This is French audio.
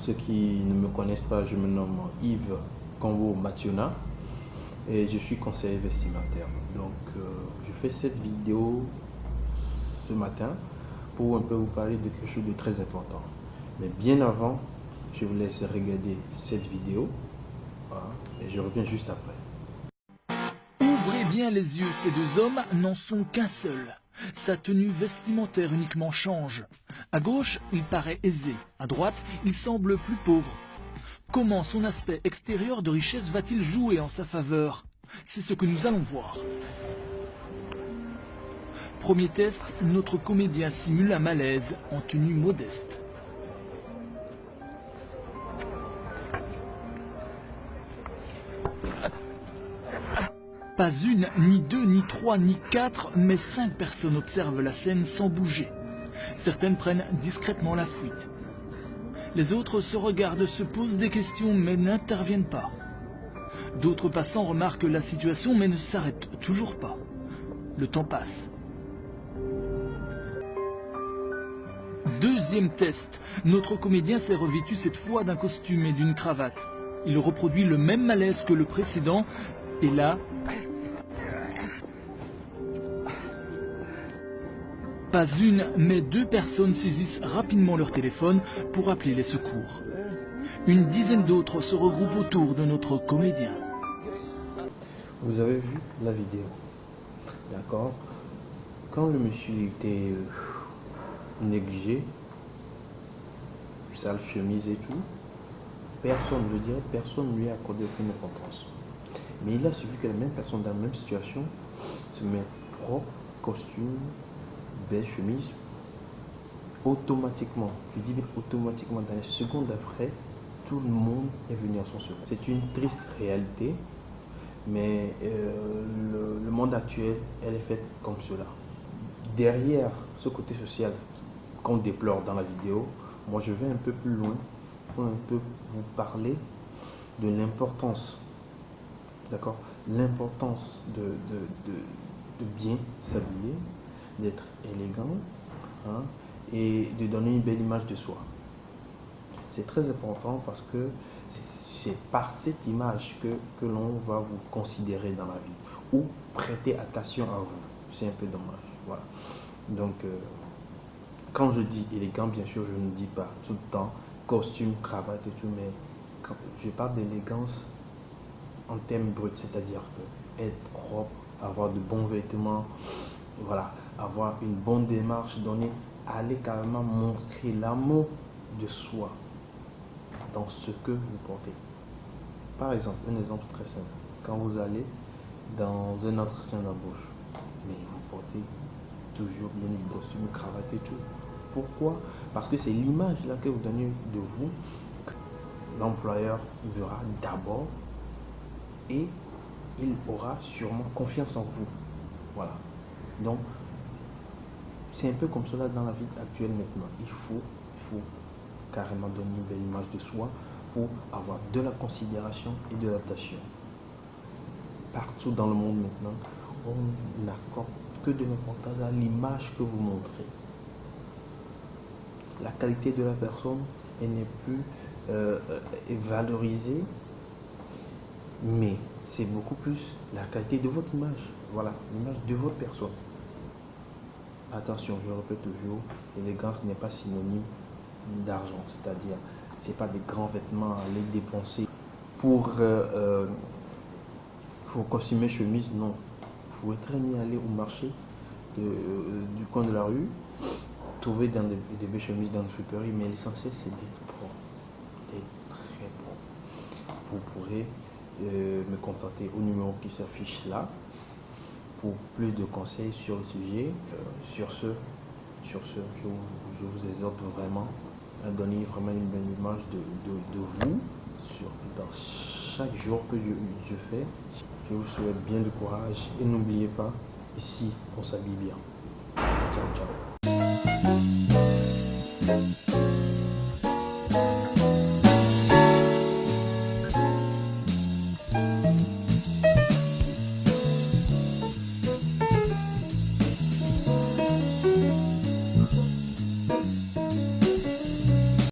ceux qui ne me connaissent pas, je me nomme Yves Congo Mationa et je suis conseiller vestimentaire. Donc je fais cette vidéo ce matin pour un peu vous parler de quelque chose de très important. Mais bien avant, je vous laisse regarder cette vidéo, voilà, et je reviens juste après. Ouvrez bien les yeux, ces deux hommes n'en sont qu'un seul. Sa tenue vestimentaire uniquement change. À gauche, il paraît aisé. À droite, il semble plus pauvre. Comment son aspect extérieur de richesse va-t-il jouer en sa faveur? C'est ce que nous allons voir. Premier test, notre comédien simule un malaise en tenue modeste. Pas une, ni deux, ni trois, ni quatre, mais 5 personnes observent la scène sans bouger. Certaines prennent discrètement la fuite. Les autres se regardent, se posent des questions, mais n'interviennent pas. D'autres passants remarquent la situation, mais ne s'arrêtent toujours pas. Le temps passe. Deuxième test. Notre comédien s'est revêtu cette fois d'un costume et d'une cravate. Il reproduit le même malaise que le précédent, et là... Pas une, mais 2 personnes saisissent rapidement leur téléphone pour appeler les secours. Une dizaine d'autres se regroupent autour de notre comédien. Vous avez vu la vidéo, d'accord? Quand le monsieur était négligé, sale chemise et tout, personne, je dirais, personne ne lui a accordé aucune importance. Mais il a suffi que la même personne dans la même situation se mette propre, costume, belle chemise, automatiquement, je dis bien automatiquement, dans les secondes d'après, tout le monde est venu à son secours. C'est une triste réalité, mais le monde actuel, elle est faite comme cela. Derrière ce côté social qu'on déplore dans la vidéo, moi je vais un peu plus loin pour un peu vous parler de l'importance, d'accord, l'importance de bien s'habiller, d'être élégant, hein, et de donner une belle image de soi. C'est très important parce que c'est par cette image que l'on va vous considérer dans la vie ou prêter attention à vous. C'est un peu dommage. Voilà. Donc, quand je dis élégant, bien sûr, je ne dis pas tout le temps costume, cravate et tout, mais quand je parle d'élégance en termes bruts, c'est-à-dire que être propre, avoir de bons vêtements, voilà, avoir une bonne démarche, aller carrément montrer l'amour de soi dans ce que vous portez. Par exemple, un exemple très simple, quand vous allez dans un entretien d'embauche, mais vous portez toujours bien une costume, une cravate et tout. Pourquoi? Parce que c'est l'image là que vous donnez de vous. L'employeur verra d'abord et il aura sûrement confiance en vous. Voilà. Donc, c'est un peu comme cela dans la vie actuelle maintenant. Il faut carrément donner une belle image de soi pour avoir de la considération et de l'attention. Partout dans le monde maintenant, on n'accorde que de l'importance à l'image que vous montrez. La qualité de la personne, elle n'est plus valorisée, mais c'est beaucoup plus la qualité de votre image. Voilà, l'image de votre personne. Attention, je répète toujours, l'élégance n'est pas synonyme d'argent, c'est-à-dire, c'est pas des grands vêtements à aller dépenser pour costumer chemise, non. Vous pouvez très bien aller au marché du coin de la rue, trouver dans des belles chemises dans le friperie, mais l'essentiel c'est d'être propre, d'être très propre. Vous pourrez me contacter au numéro qui s'affiche là pour plus de conseils sur le sujet. Sur ce, je vous exhorte vraiment à donner vraiment une bonne image de vous dans chaque jour que je fais. Je vous souhaite bien de courage et n'oubliez pas, ici on s'habille bien. Ciao, ciao.